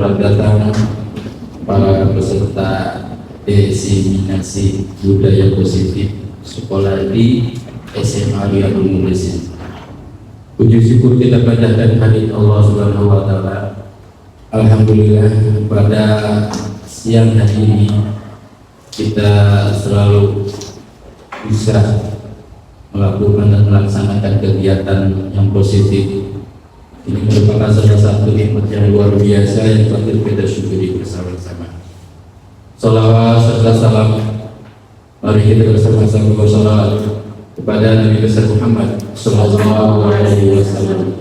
selamat datang para peserta diseminasi budaya positif sekolah di SMA Riyadul Mukhlisin. Puji syukur kita panjatkan hadirat Allah Subhanahu wa taala. Alhamdulillah pada siang hari ini kita selalu bisa melakukan dan melaksanakan kegiatan yang positif. Ini merupakan salah satu nikmat yang luar biasa yang patut kita syukuri bersama-sama. Salawat serta salam, mari kita bersama-sama bersalawat kepada Nabi besar Muhammad Sallallahu Alaihi Wasallam,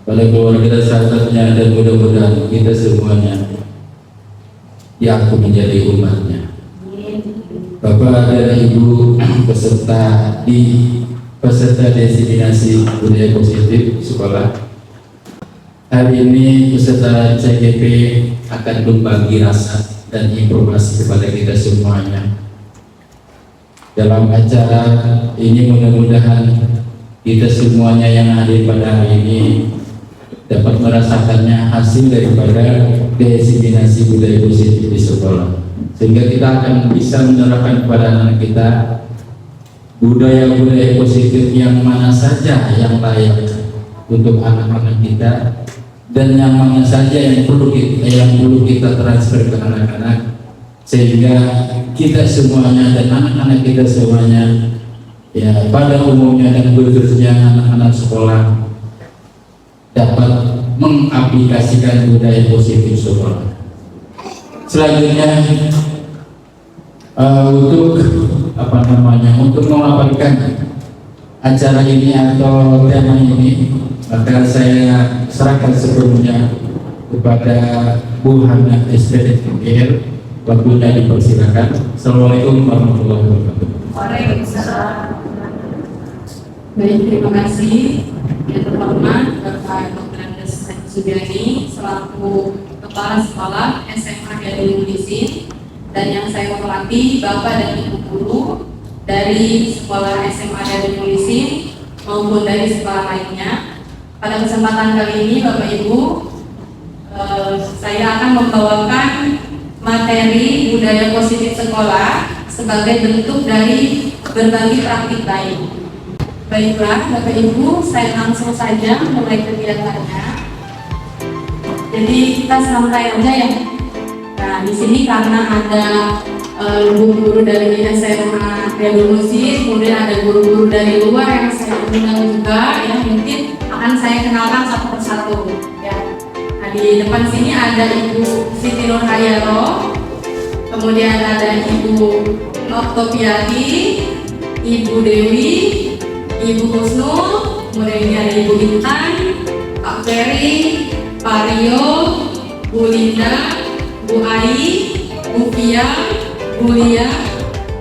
pada keluarga kita sahabatnya, dan mudah-mudahan kita semuanya diaku menjadi umatnya. Bapak dan Ibu peserta destinasi budaya positif sekolah, hari ini peserta CGP akan berbagi rasa dan informasi kepada kita semuanya. Dalam acara ini mudah-mudahan kita semuanya yang hadir pada hari ini dapat merasakannya hasil daripada destinasi budaya positif di sekolah, sehingga kita akan bisa menerapkan kepada anak kita budaya-budaya positif yang mana saja yang layak untuk anak-anak kita, dan yang mana saja yang perlu kita transfer ke anak-anak, sehingga kita semuanya dan anak-anak kita semuanya, ya pada umumnya dan khususnya anak-anak sekolah, dapat mengaplikasikan budaya positif sekolah. Selanjutnya untuk memaparkan acara ini atau tema ini, maka saya serahkan sebelumnya kepada Bu Hana SPDKR. Waktunya dipersilakan. Assalamualaikum warahmatullahi wabarakatuh. Waalaikumsalam. Baik, terima kasih yang terhormat Bapak Dr. Andes Sugiani selaku Kepala Sekolah SMA Riyadul Mukhlisin, dan yang saya hormati Bapak dan Ibu guru dari Sekolah SMA Riyadul Mukhlisin maupun dari sekolah lainnya. Pada kesempatan kali ini Bapak Ibu, saya akan membawakan materi budaya positif sekolah sebagai bentuk dari berbagi praktik baik. Baiklah Bapak Ibu, saya langsung saja mulai kegiatannya. Jadi kita santai aja ya. Nah, di sini karena ada guru-guru dari SMA Riyadul Mukhlisin, kemudian ada guru-guru dari luar yang saya undang juga, ya mungkin akan saya kenalkan satu persatu. Ya. Nah, di depan sini ada Ibu Siti Nurhayalo, kemudian ada Ibu Oktopiati, Ibu Dewi, Ibu Husnul, kemudian ini ada Ibu Intan, Pak Ferry, Pak Rio, Bu Linda, Bu Ai, Bu Pia, Bu Lia,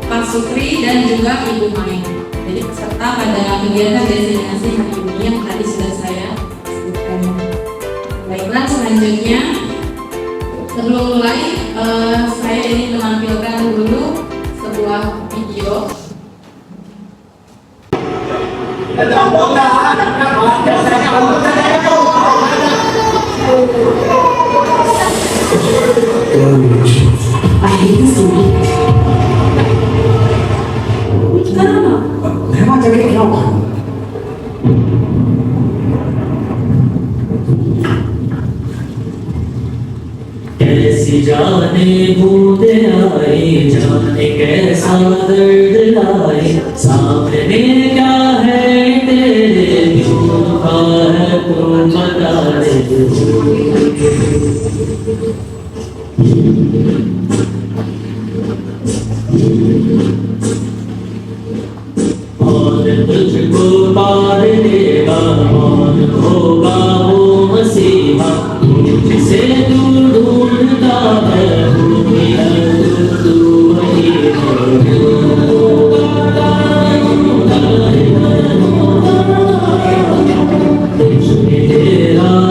Pak Sukri, dan juga Ibu Mai. Jadi peserta pada kegiatan destinasi hari ini yang tadi sudah saya sebutkan. Baiklah, selanjutnya sebelum mulai saya ingin menampilkan dulu sebuah video. कैसी जाने बूंदे आई, जाने कैसा दर्द लाए, सामने क्या है तेरे, क्यों है तू बता दे। और तुझको पार देगा, और होगा वो मसीहा जिसे तू ढूंढता है, तू वही है। तेरा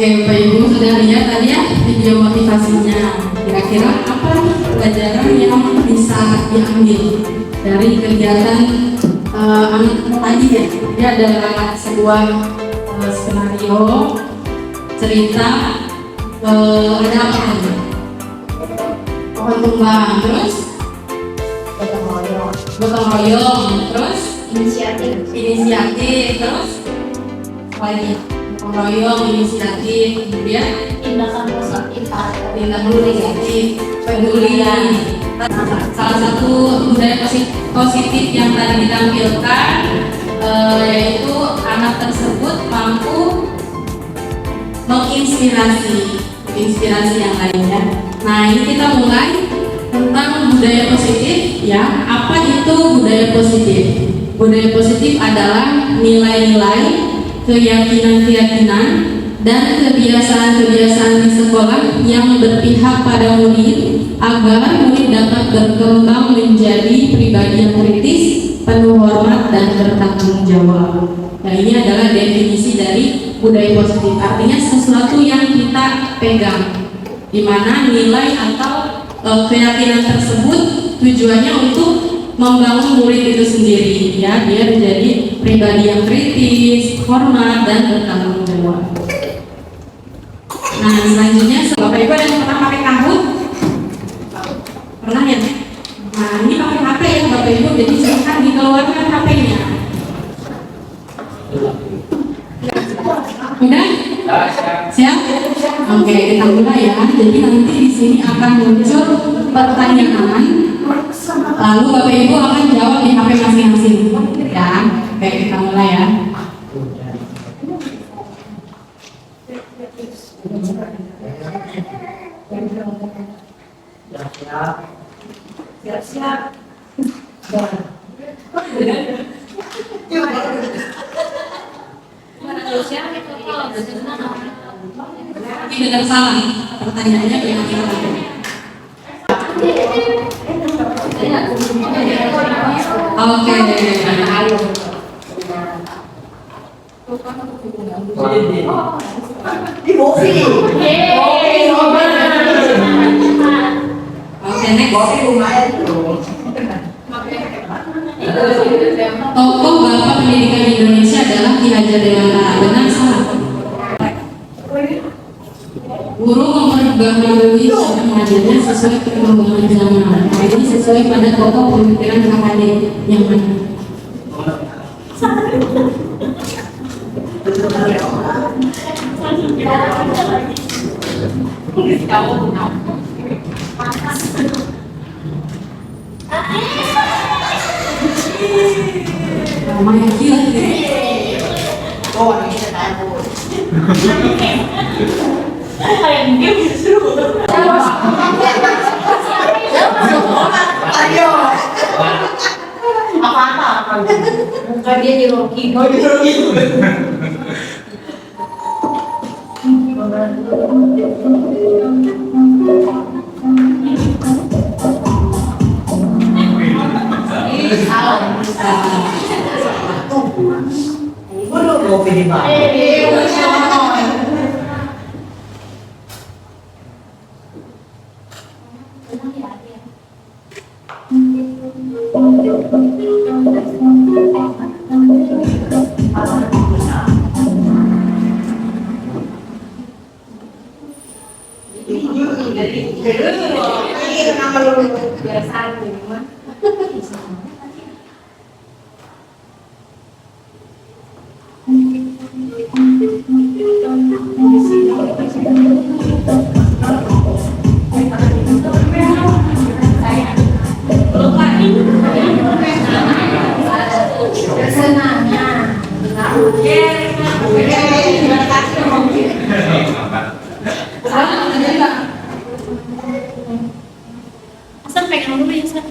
Oke, Bapak Ibu sudah lihat tadi ya video motivasinya. Kira-kira apa pelajaran yang bisa diambil dari kegiatan anak tadi ya? Dia adalah sebuah skenario cerita ada apa tadi? Pohon tumbang, terus gotong royong, terus inisiatif, terus apa lagi? Gotong royong, inisiatif, kemudian tindakan positif peduli. Salah satu budaya positif yang tadi ditampilkan yaitu anak tersebut mampu menginspirasi yang lainnya. Nah, ini kita mulai tentang budaya positif ya. Apa itu budaya positif? Budaya positif adalah nilai-nilai, keyakinan-keyakinan, dan kebiasaan-kebiasaan di sekolah yang berpihak pada murid agar murid dapat berkembang menjadi pribadi yang kritis, penuh hormat, dan bertanggung jawab. Nah, ini adalah definisi dari budaya positif. Artinya sesuatu yang kita pegang, di mana nilai atau keyakinan tersebut tujuannya untuk membangun murid itu sendiri, ya, biar menjadi pribadi yang kritis, hormat, dan bertanggung jawab. Nah, selanjutnya, Bapak Ibu ada yang pernah pakai Kahoot? Pernah ya? Nah, ini pakai HP ya Bapak Ibu, jadi silahkan dikeluarkan HP-nya. Udah? Siap? Oke, kita mulai ya. Jadi nanti di sini akan muncul pertanyaan, lalu Bapak Ibu akan jawab di HP masing-masing. Ya, oke, kita mulai ya. Siap. Ini benar salah. Pertanyaannya bagaimana? Oke. Oke, next. Tokoh Bapak Pendidikan Indonesia adalah Ki Hajar Dewantara. Benar salah? Guru memperbaharui cara mengajarnya sesuai perkembangan zaman. Nah, ini sesuai pada pokok pemikiran KKD yang mana? Namanya gila gitu. Muka dia di Rocky. Sampai kan dulu ya, San.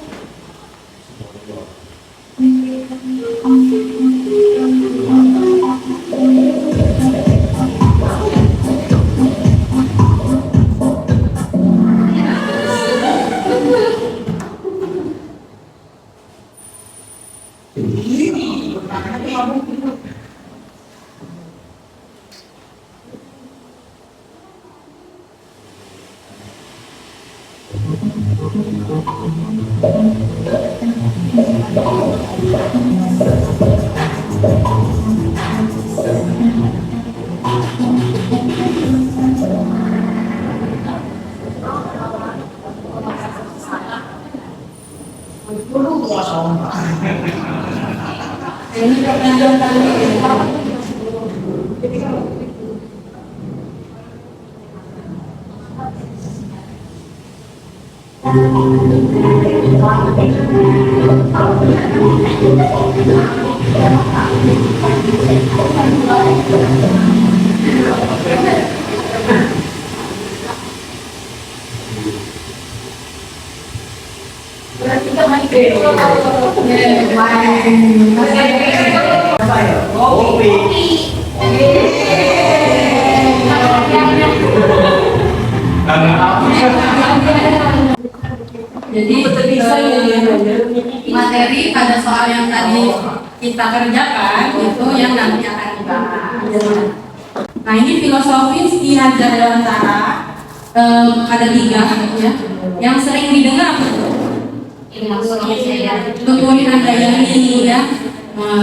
Ini pertanyaan kali. Jadi materi pada soal yang tadi kita kerjakan itu yang nanti akan dibahas. Nah ini filosofis Ki Hajar Dewantara ada 3 ya. Yang sering didengar apa tuh? Tuturi Handayani ya.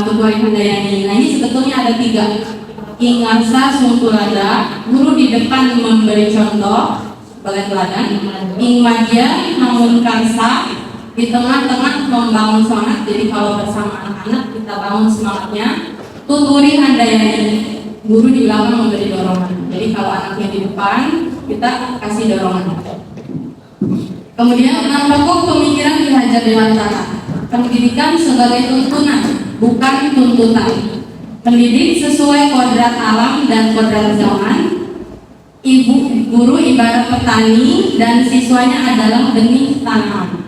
Tuturi Handayani. Nah ini sebetulnya ada 3. Ingarsa Sungkulada, guru di depan memberi contoh sebagai teladan. Ingmadya namun karsa, di tengah-tengah membangun semangat. Jadi kalau bersama anak-anak kita bangun semangatnya. Tuturi Handayani, guru di belakang memberi dorongan. Jadi kalau anaknya di depan, kita kasih dorongan. Kemudian 6 pokok pemikiran Ki Hajar Dewantara. Pendidikan sebagai tuntunan, bukan tuntutan. Mendidik sesuai kodrat alam dan kodrat zaman. Ibu guru ibarat petani dan siswanya adalah benih tanaman.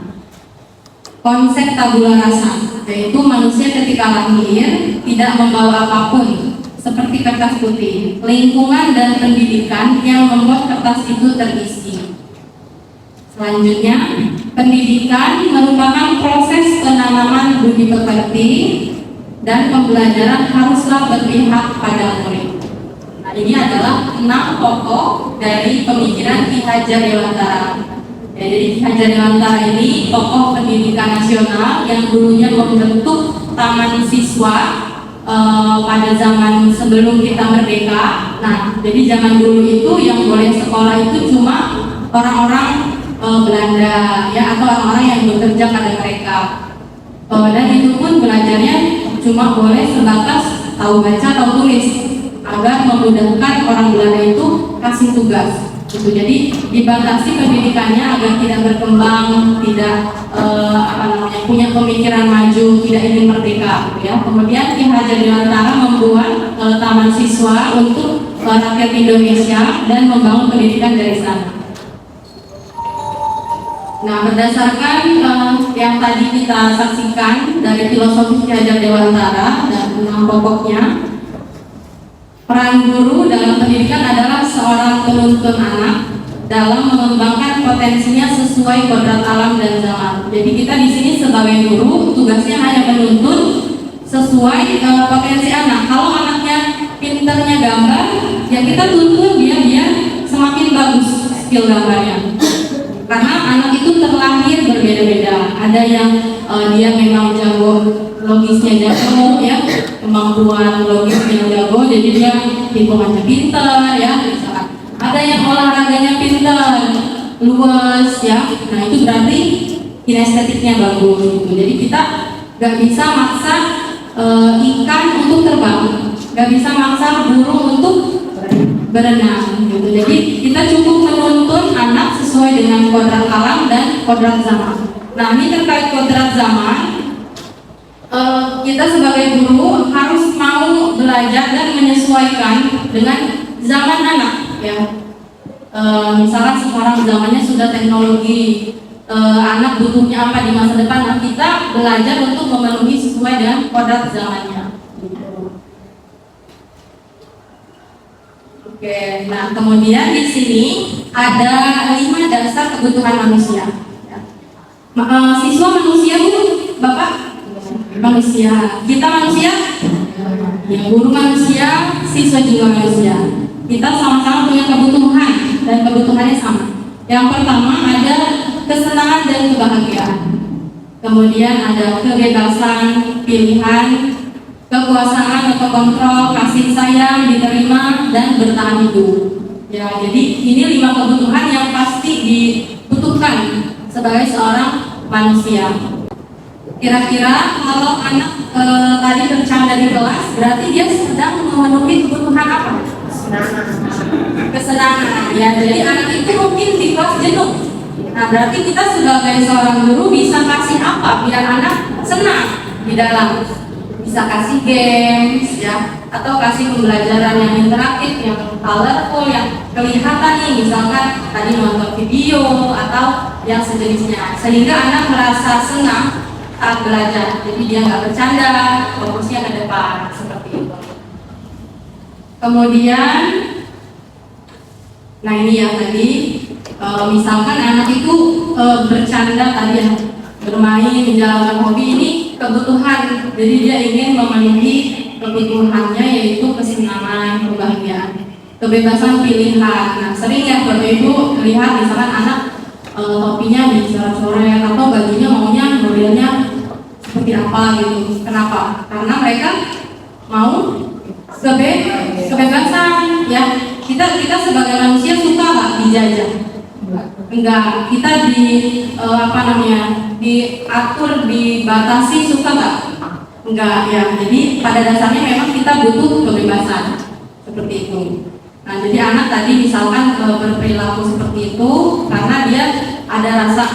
Konsep tabula rasa, yaitu manusia ketika lahir tidak membawa apapun seperti kertas putih. Lingkungan dan pendidikan yang membuat kertas itu terisi. Selanjutnya, pendidikan merupakan proses penanaman budi pekerti dan pembelajaran haruslah berpihak pada murid. Nah, ini adalah 6 pokok dari pemikiran Ki Hajar Dewantara. Ya, jadi Ki Hajar Dewantara ini tokoh pendidikan nasional yang dulunya membentuk taman siswa pada zaman sebelum kita merdeka. Nah, jadi zaman dulu itu yang boleh sekolah itu cuma orang-orang Belanda ya, atau orang-orang yang bekerja pada mereka. Dan itu pun belajarnya cuma boleh sebatas tahu baca, tahu tulis, agar memudahkan orang Belanda itu kasih tugas. Gitu. Jadi dibatasi pendidikannya agar tidak berkembang, tidak punya pemikiran maju, tidak ingin merdeka. Ya. Kemudian Ki Hajar Dewantara membuat taman siswa untuk rakyat Indonesia dan membangun pendidikan dari sana. Nah, berdasarkan yang tadi kita saksikan dari filosofi Ki Hajar Dewantara dan 6 pokoknya, peran guru dalam pendidikan adalah seorang penuntun anak dalam mengembangkan potensinya sesuai kodrat alam dan zaman. Jadi kita di sini sebagai guru tugasnya hanya menuntun sesuai potensi anak. Kalau anaknya pinternya gambar, ya kita tuntun dia semakin bagus skill gambarnya. Karena anak itu terlahir berbeda-beda. Ada yang dia memang jago logisnya jago ya, kemampuan logisnya jago, jadi dia hitungannya pintar ya misalkan. Ada yang olahraganya pintar, luas ya. Nah itu berarti kinestetiknya bagus gitu. Jadi kita nggak bisa maksa ikan untuk terbang, nggak bisa maksa burung untuk berenang gitu. Jadi kita cukup menuntun anak sesuai dengan kodrat alam dan kodrat zaman. Nah ini terkait kodrat zaman, kita sebagai guru harus mau belajar dan menyesuaikan dengan zaman anak ya. Misalkan sekarang zamannya sudah teknologi, anak butuhnya apa di masa depan, nah kita belajar untuk memenuhi sesuai dengan kodrat zamannya. Oke, nah kemudian di sini ada 5 dasar kebutuhan manusia. Ya. Siswa manusia bu, bapak manusia, kita manusia, ya, guru manusia, siswa juga manusia. Kita sama-sama punya kebutuhan dan kebutuhannya sama. Yang pertama ada kesenangan dan kebahagiaan. Kemudian ada kebebasan pilihan, kekuasaan atau kontrol, kasih sayang, diterima, dan bertahan hidup. Ya, jadi ini 5 kebutuhan yang pasti dibutuhkan sebagai seorang manusia. Kira-kira kalau anak tadi bercanda di kelas, berarti dia sedang memenuhi kebutuhan apa? Kesenangan. Ya, jadi anak itu mungkin di kelas jenuh. Nah, berarti kita sebagai seorang guru bisa kasih apa biar anak senang di dalam? Bisa kasih games, ya, atau kasih pembelajaran yang interaktif, yang colorful, yang kelihatan nih, misalkan tadi nonton video atau yang sejenisnya, sehingga anak merasa senang saat belajar. Jadi dia nggak bercanda, fokusnya ke depan seperti itu. Kemudian, nah ini yang tadi, misalkan anak itu bercanda tadi ya, bermain, menjalankan hobi, ini kebutuhan, jadi dia ingin memenuhi kebutuhannya, yaitu kesenangan, kebahagiaan, kebebasan pilihan. Nah, sering ya Bapak Ibu lihat misalkan anak topinya dicoret-coret atau bajunya maunya modelnya seperti apa gitu. Kenapa? Karena mereka mau kebebasan, ya. Kita sebagai manusia suka nggak dijajah? Enggak. Kita diatur, dibatasi, suka nggak? Enggak, ya. Jadi pada dasarnya memang kita butuh kebebasan seperti itu. Nah, jadi anak tadi misalkan berperilaku seperti itu karena dia ada rasa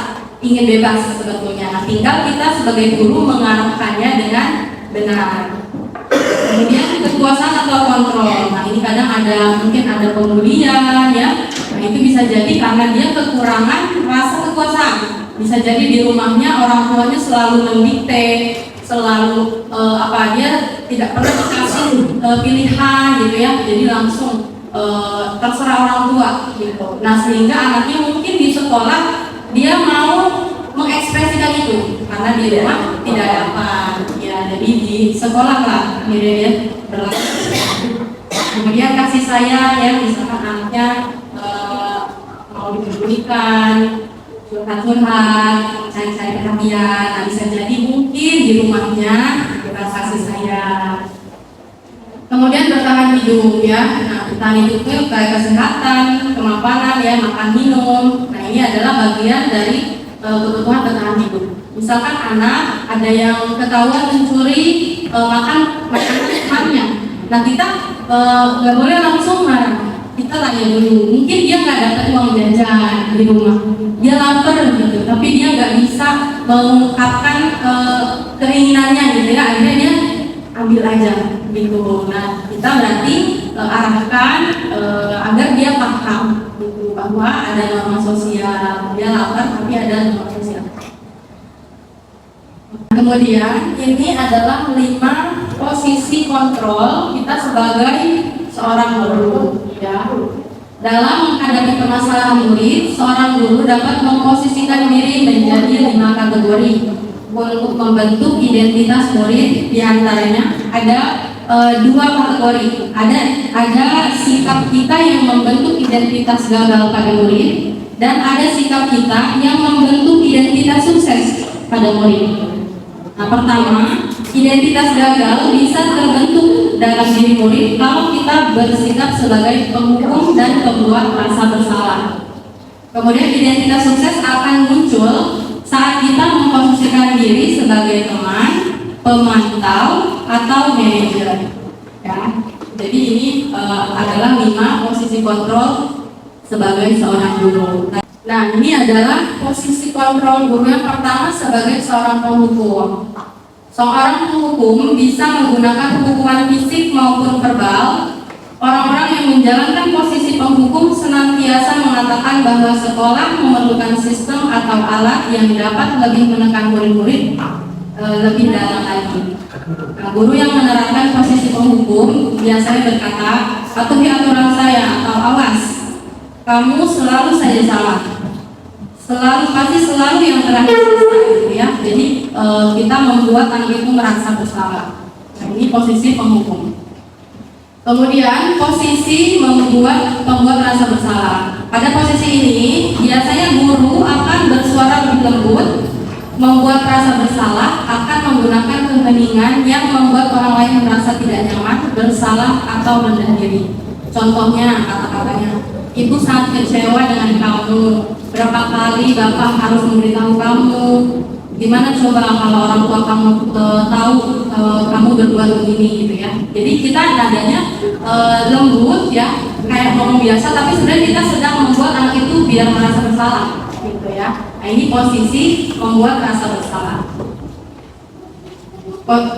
ingin bebas sebetulnya. Nah, tinggal kita sebagai guru mengarahkannya dengan benar. Kemudian kekuasaan atau kontrol. Nah, ini kadang mungkin ada pembulian, ya. Nah, itu bisa jadi karena dia kekurangan rasa kekuasaan. Bisa jadi di rumahnya orang tuanya selalu mendikte, selalu dia tidak pernah dikasih pilihan gitu ya. Jadi langsung terserah orang tua gitu. Nah, sehingga anaknya mungkin di sekolah dia mau mengekspresikan itu karena di rumah tidak dapat, ya. Jadi di sekolah lah dia berlaku. Kemudian kasih sayang, ya, misalkan anaknya mau dipedulikan, curhat-curhat, cari-cari perhatian. Nah, bisa jadi mungkin di rumahnya kita kasih sayang. Kemudian bertahan hidup, ya. Nah, bertahan hidup itu kayak kesehatan, kemapanan, ya, makan minum. Nah, ini adalah bagian dari kebutuhan bertahan hidup. Misalkan anak ada yang ketahuan mencuri makan makanan temannya. Nah, kita nggak boleh langsung marah. Kita tanya dulu. Mungkin dia nggak dapat uang jajan di rumah, dia lapar gitu, tapi dia nggak bisa mengungkapkan keinginannya gitu ya. Akhirnya dia ambil aja gitu. Nah, kita berarti arahkan agar dia paham gitu, bahwa ada norma sosial. Dia lapar tapi ada norma sosial. Kemudian ini adalah 5 posisi kontrol kita sebagai seorang guru, ya. Dalam menghadapi permasalahan murid, seorang guru dapat memposisikan diri menjadi 5 kategori untuk membentuk identitas murid. Di antaranya ada 2 kategori. Ada sikap kita yang membentuk identitas gagal pada murid, dan ada sikap kita yang membentuk identitas sukses pada murid. Nah, pertama, identitas gagal bisa terbentuk dalam diri murid kalau kita bersikap sebagai penghukum dan pembuat rasa bersalah. Kemudian identitas sukses akan muncul saat kita memposisikan diri sebagai teman, pemantau, atau manajer. Ya. Jadi ini adalah 5 posisi kontrol sebagai seorang guru. Nah, ini adalah posisi kontrol guru yang pertama sebagai seorang penghukum. Seorang penghukum bisa menggunakan hukuman fisik maupun verbal. Orang-orang yang menjalankan posisi penghukum senantiasa mengatakan bahwa sekolah memerlukan sistem atau alat yang dapat lebih menekan murid-murid lebih dalam lagi. Nah, guru yang menerapkan posisi penghukum biasanya berkata, patuhi aturan saya, atau awas, kamu selalu saja salah. Pasti selalu yang terakhir selesai, gitu ya. Jadi kita membuat anak itu merasa bersalah. Nah, ini posisi penghukum. Kemudian posisi pembuat rasa bersalah. Pada posisi ini biasanya guru akan bersuara lebih lembut, membuat rasa bersalah, akan menggunakan keheningan yang membuat orang lain merasa tidak nyaman, bersalah, atau rendah diri. Contohnya kata-katanya, ibu sangat kecewa dengan kamu. Berapa kali bapak harus memberitahu kamu? Gimana coba kalau orang tua kamu tahu kamu berbuat begini gitu ya. Jadi kita nadanya lembut ya, kayak ngomong biasa, tapi sebenarnya kita sedang membuat anak itu biar merasa bersalah gitu ya. Nah ini posisi membuat rasa bersalah.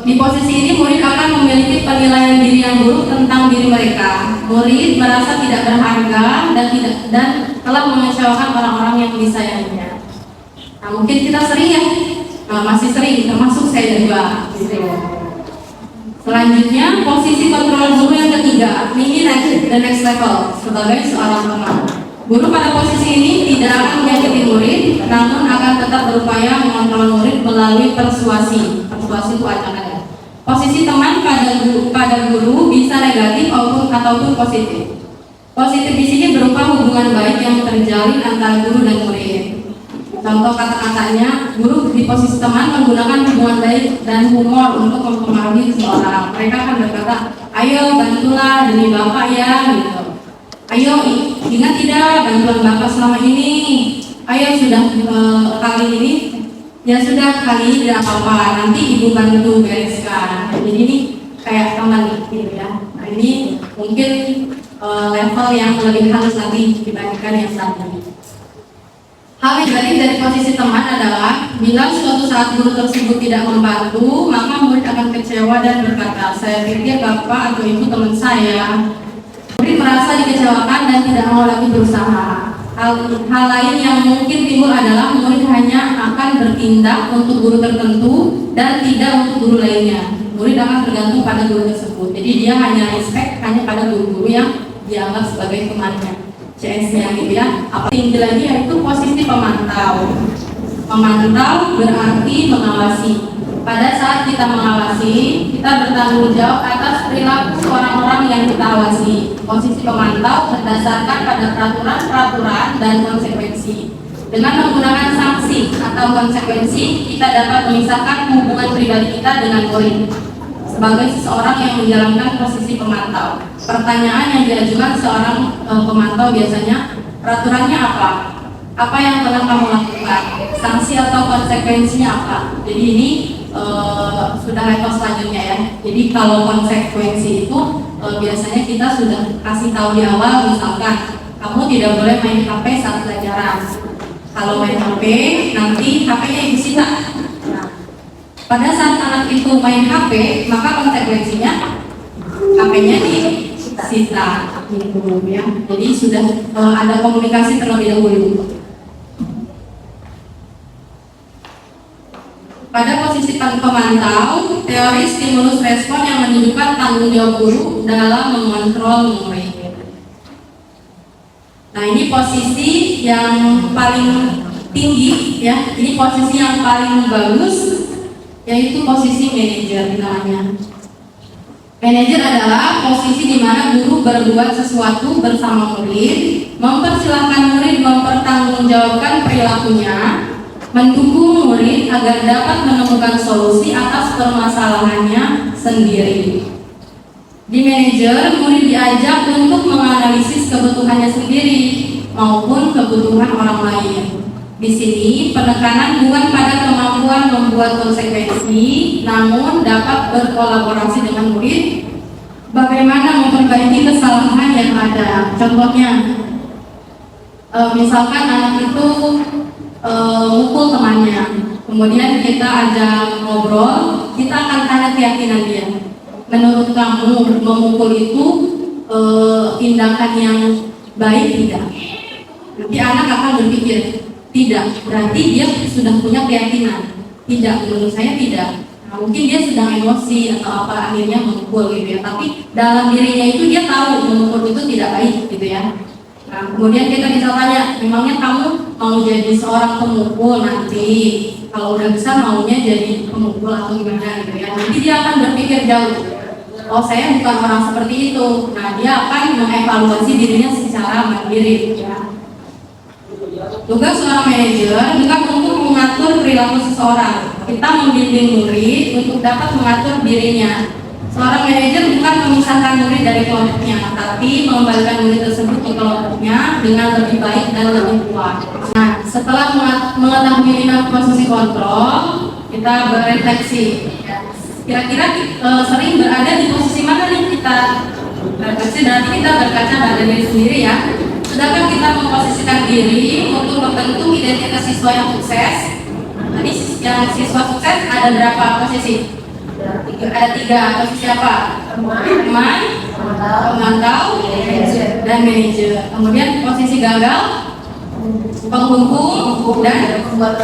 Di posisi ini murid akan memiliki penilaian diri yang buruk tentang diri mereka. Murid merasa tidak berharga dan telah mengecewakan orang-orang yang disayanginya. Nah mungkin kita sering ya, masih sering, termasuk saya juga. Gitu. Selanjutnya posisi kontrol guru yang ketiga, ini the next level sebagai seorang teman. Guru pada posisi ini tidak akan menyakiti murid, namun akan tetap berupaya mengontrol murid melalui persuasi. Persuasi itu ada. Posisi teman pada guru bisa negatif ataupun positif. Positif di sini berupa hubungan baik yang terjalin antara guru dan murid. Contoh kata-katanya, guru di posisi teman menggunakan hubungan baik dan humor untuk mempengaruhi seseorang. Mereka akan berkata, ayo bantulah demi bapak ya, gitu. Ayo ingat tidak bantuan bapak selama ini. Ayo sudah kali ini, ya sudah kali ini tidak apa-apa. Nanti ibu bantu bereskan. Jadi ini kayak teman gitu ya. Nah ini mungkin level yang lebih halus lagi dibandingkan yang saat ini. Hal yang baik dari posisi teman adalah bila suatu saat guru tersebut tidak membantu, maka murid akan kecewa dan berkata, saya pikir bapak atau ibu teman saya. Murid merasa dikecewakan dan tidak mau lagi berusaha. Hal lain yang mungkin timbul adalah murid hanya akan bertindak untuk guru tertentu dan tidak untuk guru lainnya. Murid akan tergantung pada guru tersebut. Jadi dia hanya respect hanya pada guru-guru yang dianggap sebagai temannya. CS-nya gitu ya. Apa tinggi lagi yaitu posisi pemantau. Memantau berarti mengawasi. Pada saat kita mengawasi, kita bertanggung jawab atas perilaku orang-orang yang kita awasi. Posisi pemantau berdasarkan pada peraturan-peraturan dan konsekuensi. Dengan menggunakan sanksi atau konsekuensi, kita dapat memisahkan hubungan pribadi kita dengan murid. Sebagai seseorang yang menjalankan posisi pemantau, pertanyaan yang diajukan seorang pemantau biasanya, peraturannya apa? Apa yang telah kamu lakukan? Sanksi atau konsekuensinya apa? Jadi ini sudah level selanjutnya ya. Jadi kalau konsekuensi itu biasanya kita sudah kasih tahu di awal, misalkan kamu tidak boleh main HP saat pelajaran. Kalau main HP, nanti HP-nya disita. Nah, pada saat anak itu main HP, maka konsekuensinya HP-nya disita, gitu ya. Jadi sudah ada komunikasi terlebih dahulu. Pada posisi pemantau, teori stimulus respon yang menunjukkan tanggung jawab guru dalam mengontrol murid. Nah ini posisi yang paling tinggi ya, ini posisi yang paling bagus, yaitu posisi manajer namanya. Manajer adalah posisi di mana guru berbuat sesuatu bersama murid, mempersilahkan murid mempertanggungjawabkan perilakunya, mendukung murid agar dapat menemukan solusi atas permasalahannya sendiri. Di manajer, murid diajak untuk menganalisis kebutuhannya sendiri maupun kebutuhan orang lain. Di sini penekanan bukan pada kemampuan membuat konsekuensi, namun dapat berkolaborasi dengan murid bagaimana memperbaiki kesalahan yang ada. Contohnya, misalkan anak itu mukul temannya, kemudian kita ajak ngobrol, kita akan tanya keyakinan dia. Menurut kamu memukul itu tindakan yang baik tidak? Nanti anak akan berpikir tidak, berarti dia sudah punya keyakinan. Tidak, menurut saya tidak. Nah, mungkin dia sedang emosi atau apa akhirnya memukul gitu ya. Tapi dalam dirinya itu dia tahu memukul itu tidak baik gitu ya. Nah, kemudian kita bisa tanya, memangnya kamu mau jadi seorang pemukul nanti? Kalau udah besar maunya jadi pemukul atau gimana gitu ya? Nanti dia akan berpikir jauh. Oh saya bukan orang seperti itu. Nah dia akan mengevaluasi dirinya secara mandiri gitu ya. Tugas seorang manajer bukan untuk mengatur perilaku seseorang. Kita membimbing murid untuk dapat mengatur dirinya Seorang manajer bukan memisahkan murid dari kelompoknya, tapi mengembalikan murid tersebut ke kelompoknya dengan lebih baik dan lebih kuat. Nah, setelah mengetahui 5 posisi kontrol, kita berefleksi. Kira-kira sering berada di posisi mana nih kita berefleksi? Berarti kita berkaca pada diri sendiri ya. Sedangkan kita memposisikan diri untuk membentuk identitas siswa yang sukses. Tadi yang siswa sukses ada berapa posisi? Ada 3. Posisi apa? Teman, pemantau, dan manajer. Kemudian posisi gagal, penghukum, dan pembuat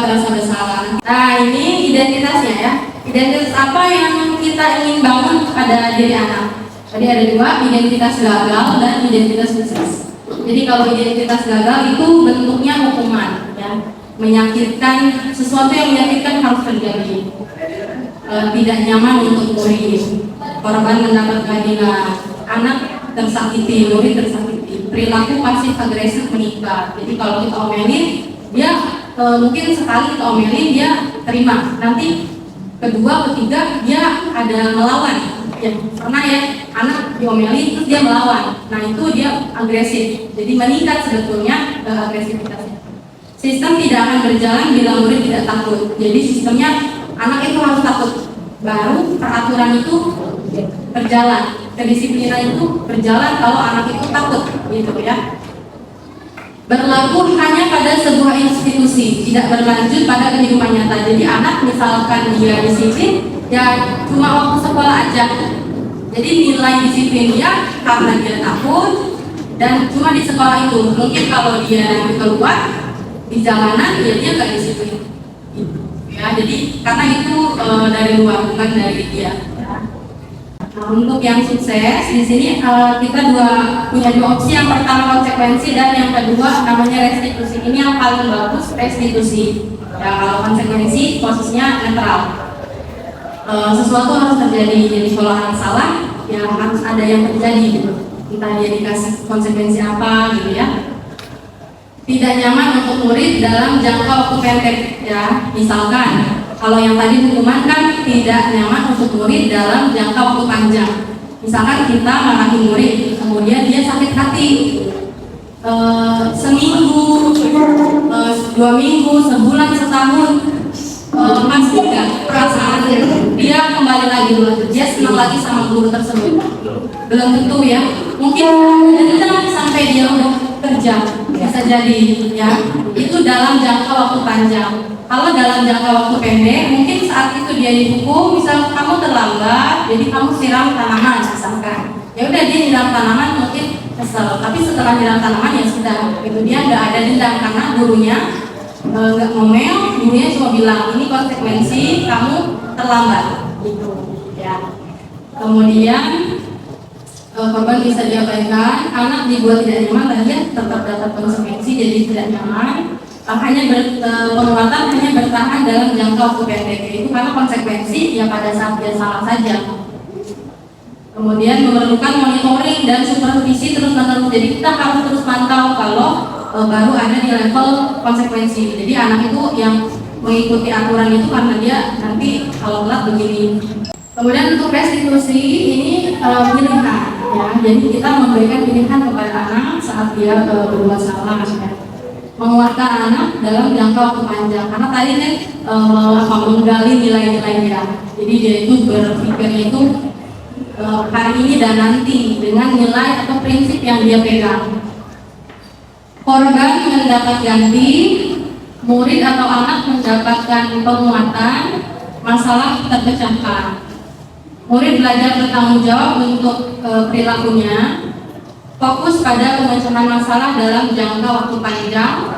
rasa bersalah. Nah, ini identitasnya ya. Identitas apa yang kita ingin bangun pada diri anak? Tadi ada 2, identitas gagal dan identitas sukses. Jadi kalau identitas gagal itu bentuknya hukuman, ya, menyakitkan, sesuatu yang menyakitkan harus terjadi. Tidak nyaman untuk murid, korban mendapat keadilan, anak tersakiti, murid tersakiti, perilaku pasif agresif menikah. Jadi kalau kita omelin, dia mungkin sekali kita omelin dia terima, nanti kedua, ketiga dia ada melawan. Ya, pernah ya anak diomelin terus dia melawan. Nah itu dia agresif. Jadi meningkat sebetulnya agresivitasnya. Sistem tidak akan berjalan bila murid tidak takut. Jadi sistemnya anak itu harus takut, baru peraturan itu berjalan, kedisiplinan itu berjalan kalau anak itu takut, gitu ya. Berlaku hanya pada sebuah institusi, tidak berlanjut pada kehidupan nyata. Jadi anak misalkan dia disiplin, ya cuma waktu sekolah aja. Jadi nilai disiplin dia karena dia takut dan cuma di sekolah itu. Mungkin kalau dia keluar di jalanan, ya dia nggak disiplin. Ya, jadi karena itu dari luar, bukan dari dia. Nah, untuk yang sukses di sini kita punya 2 opsi. Yang pertama konsekuensi dan yang kedua namanya restitusi. Ini yang paling bagus, restitusi. Ya, kalau konsekuensi posisinya netral. Sesuatu harus terjadi. Jadi kalau anak salah, ya harus ada yang terjadi gitu. Entah dia dikasih konsekuensi apa gitu ya. Tidak nyaman untuk murid dalam jangka waktu pendek ya. Misalkan kalau yang tadi hukuman kan tidak nyaman untuk murid dalam jangka waktu panjang. Misalkan kita marahi murid, kemudian dia sakit hati seminggu, 2 minggu, sebulan, setahun, pasti enggak perasaan dia kembali lagi dulu, dia senang lagi sama guru tersebut. Belum tentu ya. Mungkin ada sampai dia udah kerja, bisa jadi ya. Itu dalam jangka waktu panjang. Kalau dalam jangka waktu pendek, mungkin saat itu dia dihukum, misal kamu terlambat, jadi kamu siram tanaman misalkan. Ya udah dia nyiram tanaman mungkin kesel, tapi setelah nyiram tanaman ya sudah, itu dia nggak ada dendam karena gurunya nggak ngomel, gurunya cuma bilang ini konsekuensi kamu terlambat, gitu ya. Kemudian korban bisa diabaikan, anak dibuat tidak nyaman dan dia tetap dapat konsekuensi jadi tidak nyaman. Hanya penguatan hanya bertahan dalam jangka waktu pendek, itu karena konsekuensi ya pada saat dia salah saja. Kemudian memerlukan monitoring dan supervisi terus-menerus. Jadi kita harus terus pantau kalau baru ada di level konsekuensi. Jadi anak itu yang mengikuti aturan itu karena dia nanti kalau telat begini. Kemudian untuk restitusi ini pilihan ya. Jadi kita memberikan pilihan kepada anak saat dia berbuat salah ya. Menguatkan anak dalam jangka waktu panjang karena tadi kan menggali nilai-nilai dia. Jadi dia itu berpikirnya itu hari ini dan nanti dengan nilai atau prinsip yang dia pegang. Korban mendapat ganti, murid atau anak mendapatkan penguatan, masalah terpecahkan. Murid belajar bertanggung jawab untuk perilakunya. Fokus pada pemecahan masalah dalam jangka waktu panjang.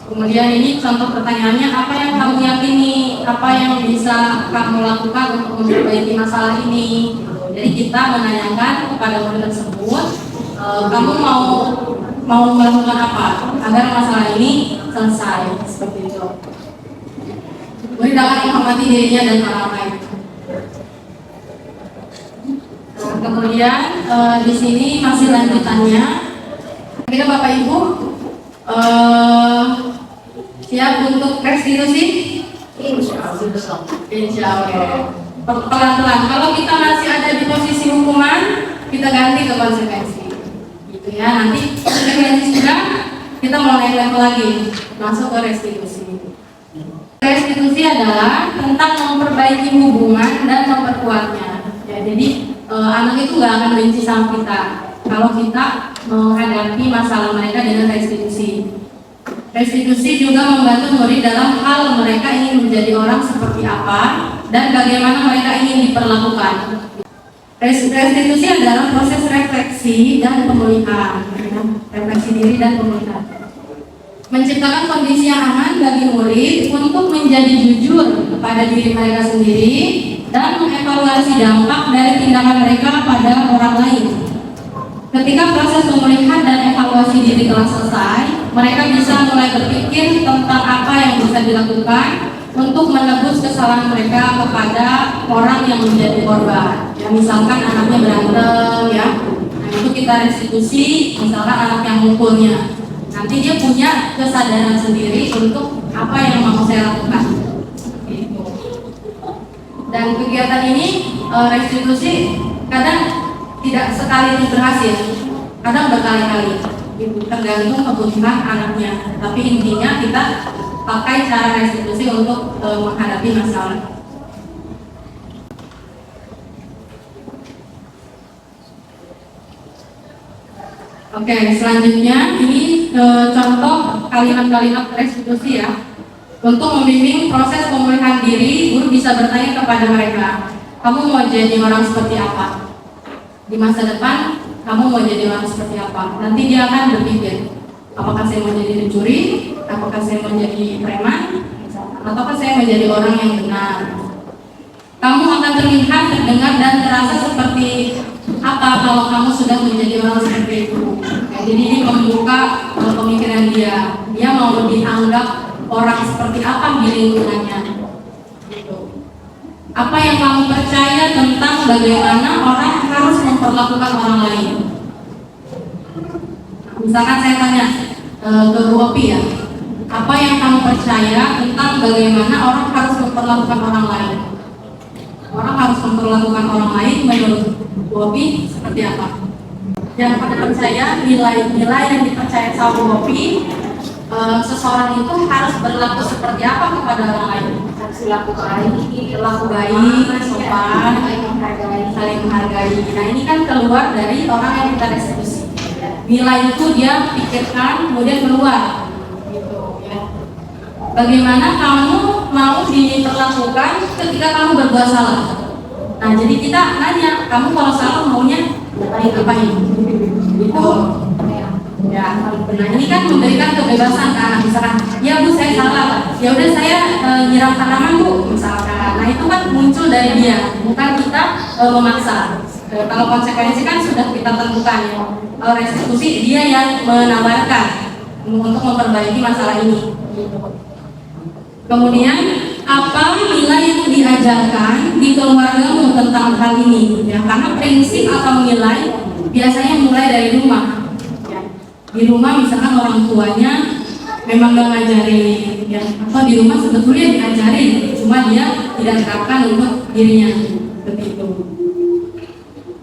Kemudian ini contoh pertanyaannya, apa yang kamu yakini, apa yang bisa kamu lakukan untuk memperbaiki masalah ini. Jadi kita menanyakan kepada murid tersebut, kamu mau melakukan apa agar masalah ini selesai, seperti itu. Murid dapat menghormati dirinya dan orang lain. Kemudian di sini masih lanjutannya. Kita Bapak Ibu siap untuk restitusi? Insya Allah. pelan-pelan. Kalau kita masih ada di posisi hukuman, kita ganti ke konsekuensi. Gitu ya. Nanti konsekuensi sudah, kita mau naik level lagi, masuk ke restitusi. Restitusi adalah tentang memperbaiki hubungan dan memperkuatnya. Ya, jadi anak itu nggak akan benci sama kita kalau kita menghadapi masalah mereka dengan restitusi. Restitusi juga membantu murid dalam hal mereka ingin menjadi orang seperti apa dan bagaimana mereka ingin diperlakukan. Restitusi adalah proses refleksi dan pemulihan, ya, refleksi diri dan pemulihan. Menciptakan kondisi yang aman bagi murid untuk menjadi jujur kepada diri mereka sendiri dan mengevaluasi dampak dari tindakan mereka pada orang lain. Ketika proses pemulihan dan evaluasi diri telah selesai, mereka bisa mulai berpikir tentang apa yang bisa dilakukan untuk menebus kesalahan mereka kepada orang yang menjadi korban. Ya, misalkan anaknya berantem, ya, nah itu kita restitusi. Misalkan anak yang mukulnya, nanti dia punya kesadaran sendiri untuk apa yang mau saya lakukan. Gitu. Dan kegiatan ini restitusi kadang tidak sekali berhasil, kadang berkali-kali. Gitu. Tergantung kebutuhan anaknya. Tapi intinya kita pakai cara restitusi untuk menghadapi masalah. Oke, selanjutnya ini contoh kalimat-kalimat restitusi ya. Untuk membimbing proses pemulihan diri, guru bisa bertanya kepada mereka, kamu mau jadi orang seperti apa? Di masa depan, kamu mau jadi orang seperti apa? Nanti dia akan berpikir, apakah saya mau jadi pencuri? Apakah saya mau jadi preman? Ataukah saya mau jadi orang yang benar? Kamu akan terlihat, terdengar, dan terasa seperti apa kalau kamu sudah menjadi orang seperti itu? Jadi ini membuka pemikiran dia. Dia mau dianggap orang seperti apa di lingkungannya. Gitu. Apa yang kamu percaya tentang bagaimana orang harus memperlakukan orang lain? Misalkan saya tanya ke Bu Opi ya, apa yang kamu percaya tentang bagaimana orang harus memperlakukan orang lain? Orang harus memperlakukan orang lain menurut Bu Opi seperti apa? Yang pada percaya nilai-nilai yang dipercaya sama Bu Opi, seseorang itu harus berlaku seperti apa kepada orang lain? Berlaku baik, sopan, saling menghargai. Nah ini kan keluar dari orang yang kita restitusi. Nilai itu dia pikirkan, kemudian keluar. Gitu, ya. Bagaimana kamu mau diperlakukan ketika kamu berbuat salah? Nah jadi kita nanya, kamu kalau salah maunya ngapain? Gitu. Ya, nah ini kan memberikan kebebasan ke anak. Misalkan, ya Bu saya salah, ya udah saya nyiram tanaman Bu, misalkan. Nah itu kan muncul dari dia, bukan kita memaksa. Kalau konsekuensi kan sudah kita tentukan ya. Kalau restitusi dia yang menawarkan untuk memperbaiki masalah ini. Kemudian apa nilai yang diajarkan di keluargamu tentang hal ini? Ya, karena prinsip atau nilai biasanya mulai dari rumah. Di rumah misalkan orang tuanya memang gak ngajarin ya, atau di rumah sebetulnya diajarin, cuma dia tidak terapkan untuk dirinya begitu.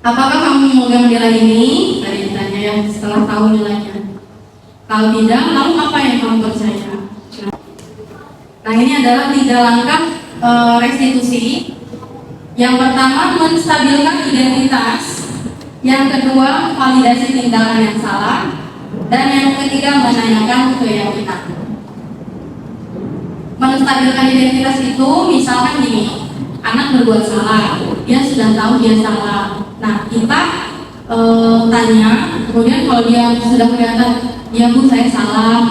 Apakah kamu memegang nilai ini? Tadi ditanya ya, setelah tahu nilainya. Kalau tidak, lalu apa yang kamu percaya? Nah ini adalah 3 langkah restitusi. Yang pertama, menstabilkan identitas. Yang kedua, validasi tindakan yang salah. Dan yang ketiga, menanyakan keyakinan. Menstabilkan identitas itu misalkan gini, anak berbuat salah, dia sudah tahu dia salah. Nah kita tanya, kemudian kalau dia sudah kelihatan, ya Bu saya salah,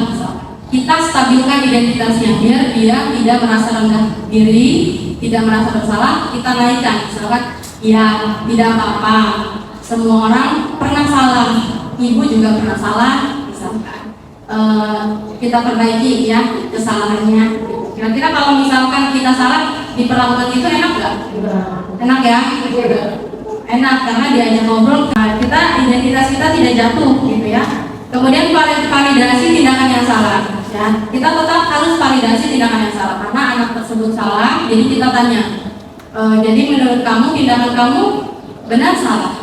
kita stabilkan identitasnya biar dia tidak merasa rendah diri, tidak merasa bersalah. Kita naikkan, misalkan, ya tidak apa-apa, semua orang pernah salah. Ibu juga pernah salah, misalkan kita perbaiki ya kesalahannya. Kira-kira kalau misalkan kita salah diperlakukan itu enak nggak? Enak ya? Enak karena diajak ngobrol. Nah, identitas kita tidak jatuh gitu ya. Kemudian validasi tindakan yang salah. Ya, kita tetap harus validasi tindakan yang salah karena anak tersebut salah. Jadi kita tanya, Jadi menurut kamu tindakan kamu benar salah?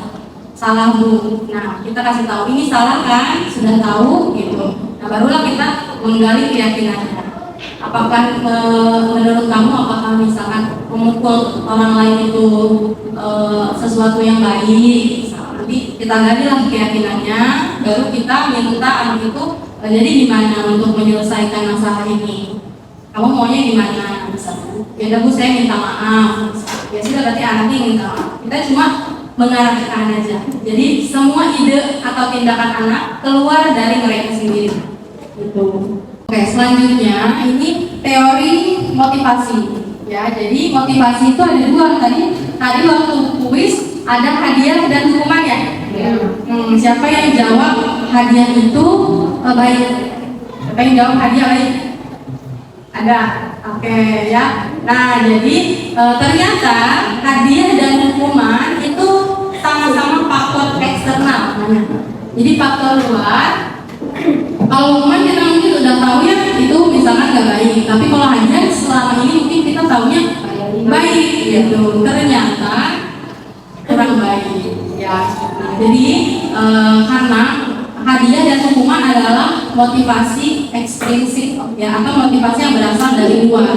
Salah Bu. Nah, kita kasih tahu ini salah kan? Sudah tahu gitu. Nah, barulah kita menggali keyakinannya. Apakah menurut kamu apakah misalkan memukul orang lain itu sesuatu yang baik? Nanti kita gali lah keyakinannya, baru kita minta anak itu jadi gimana untuk menyelesaikan masalah ini. Kamu maunya gimana? Misalnya, ya Bu saya minta maaf. Ya sudah berarti anaknya yang minta maaf. Kita cuma mengarahkan aja. Jadi semua ide atau tindakan anak keluar dari mereka sendiri. Gitu. Oke, selanjutnya ini teori motivasi. Ya, jadi motivasi itu ada dua tadi. Tadi waktu kuis ada hadiah dan hukuman ya. Siapa yang jawab hadiah itu baik? Siapa yang jawab hadiah baik? Ada. Oke ya. Nah, jadi ternyata hadiah dan hukuman itu sama-sama faktor eksternal namanya. Jadi faktor luar. Kalau hukuman kita mungkin udah tahu ya itu misalkan nggak baik, tapi kalau hadiah selama ini mungkin kita tahunya baik gitu. Ternyata kurang baik ya. Nah, jadi karena hadiah dan hukuman adalah motivasi ekstrinsik ya, atau motivasi yang berasal dari luar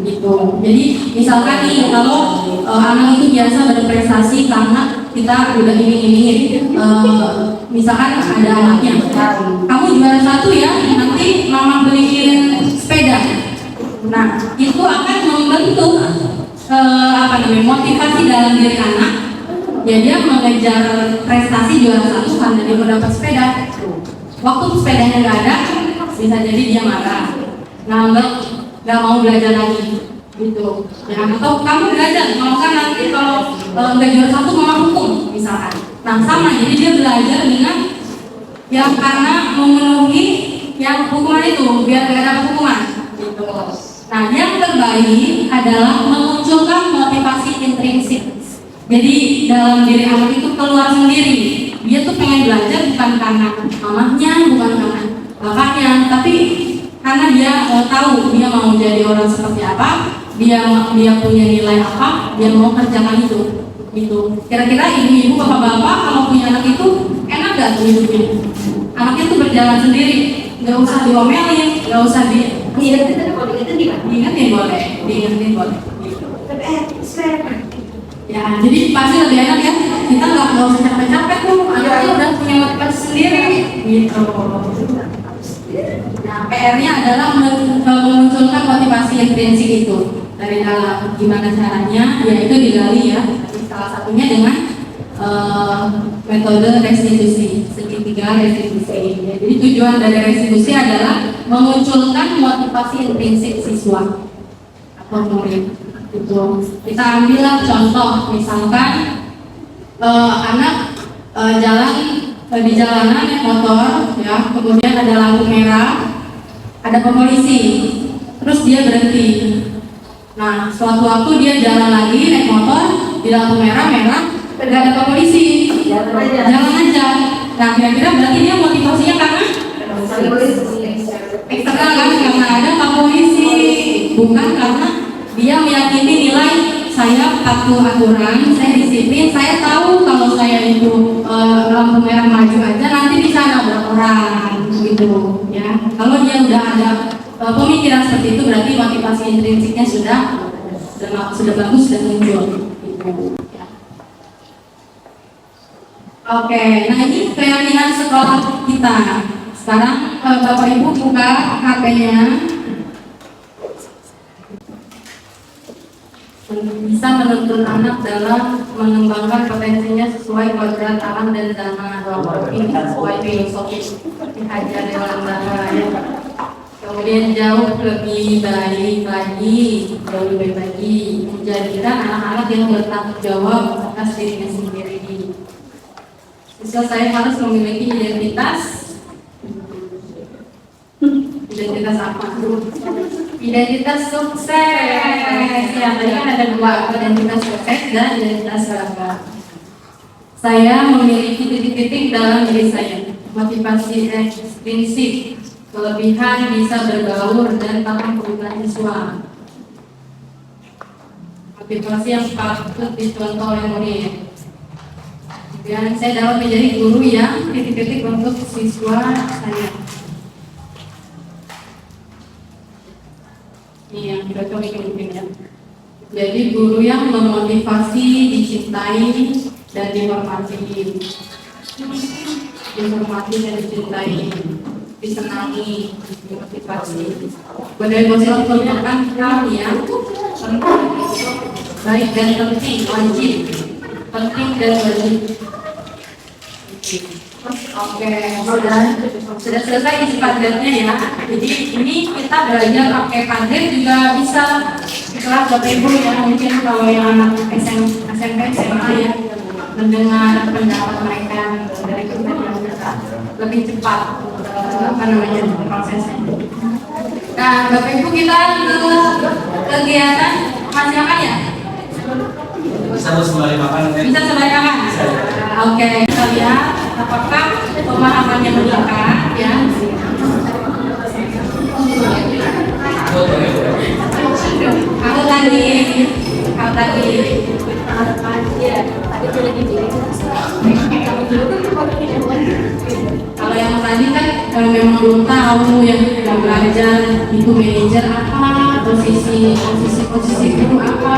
gitu. Jadi misalkan nih kalau anak itu biasa berprestasi karena kita udah ini misalkan ada anaknya, kamu juara 1 ya, nanti mama beliin sepeda. Nah itu akan membentuk motivasi dalam diri anak. Ya dia mengejar prestasi juara 1 karena dia mendapat sepeda. Waktu sepedanya nggak ada, bisa jadi dia marah, ngambek, nggak mau belajar lagi, gitu. Ya, atau kamu belajar, mau kan nanti kalau nggak juara 1 mama hukum, misalkan. Nah sama, jadi dia belajar dengan yang karena memenuhi yang hukuman itu, biar nggak dapat hukuman, gitu. Nah yang terbaik adalah memunculkan motivasi intrinsik. Jadi dalam diri anak itu keluar sendiri. Dia tuh pengen belajar bukan karena mamahnya, bukan karena bapaknya, tapi karena dia tahu dia mau jadi orang seperti apa, dia punya nilai apa, dia mau kerjakan itu. Gitu. Kira-kira ibu-ibu, bapak-bapak kalau punya anak itu enak gak tuh hidupnya? Anaknya tuh berjalan sendiri, nggak usah diomelin, nggak usah diingetin boleh. Gitu. Ya, jadi pasti lebih enak ya. Kita nggak usah capek-capek tuh, anaknya udah punya motivasi sendiri, gitu. Nah, PR-nya adalah memunculkan motivasi intrinsik itu dari dalam. Gimana caranya? Ya itu digali ya. Salah satunya dengan metode restitusi, segitiga restitusi. Jadi tujuan dari restitusi adalah memunculkan motivasi intrinsik siswa atau murid. Gitu. Kita ambillah contoh, misalkan anak jalan di jalanan naik motor, ya, kemudian ada lampu merah, ada polisi, terus dia berhenti. Nah, suatu waktu dia jalan lagi naik motor di lampu merah, nggak ada polisi, jalan aja. Nah, kira-kira berarti dia motivasinya karena eksternal kan, karena ada polisi, bukan karena dia meyakini nilai saya patuh aturan, saya disiplin, saya tahu kalau saya itu lampu merah maju aja nanti bisa nabrak orang, gitu ya. Kalau dia udah ada pemikiran seperti itu, berarti motivasi intrinsiknya sudah bagus, sudah muncul, gitu ya. Oke, nah ini keyakinan sekolah kita. Sekarang Bapak Ibu buka HP-nya. Bisa menuntun anak dalam mengembangkan potensinya sesuai kodrat alam dan zaman. Ini sesuai filosofi diajar dalam bahasa ya. Kemudian jauh lebih baik lagi menjadikan anak-anak yang bertanggung jawab atas dirinya sendiri. Siswa saya harus memiliki identitas apa? Identitas sukses. Ya, tadi kan ada dua, identitas sukses dan identitas gagal. Saya memiliki titik-titik dalam diri saya. Motivasi ekstrinsik, kelebihan bisa berbaur dan paham kebutuhan siswa. Situasi yang patut dicontoh oleh murid. Dan saya dapat menjadi guru yang titik-titik untuk siswa saya. Ini yang kita coba mungkin ya. Jadi guru yang memotivasi, dicintai, dan dihormati. Dihormati dan dicintai, disenangi, dimotivasi. Budaya positif merupakan hal yang baik dan penting, wajib. Penting dan wajib. Oke, sudah selesai isi padatnya ya. Jadi ini kita belajar pakai padat juga bisa di kelas Bapak Ibu ya. Mungkin kalau yang anak SMP, SMA ya, mendengar pendapat mereka dari kita lebih cepat prosesnya. Nah, Bapak Ibu kita ke kegiatan masih makan ya? Bisa sembari makan. Bisa sembari makan? Oke, kita lihat apakah pemahamannya meningkat ya. Kalau tadi kalau yang tadi kan memang belum tahu yang kita belajar itu manajer apa, posisi guru apa.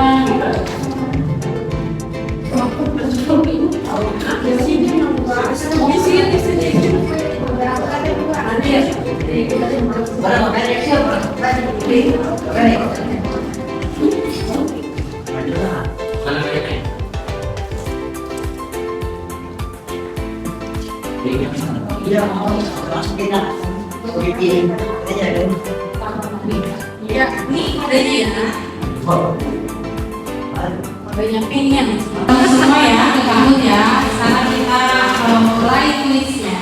Ya, ini adanya ya. Banyak pingin. Bagus semua ya, kamu ya. Sekarang kita mulai tulisnya.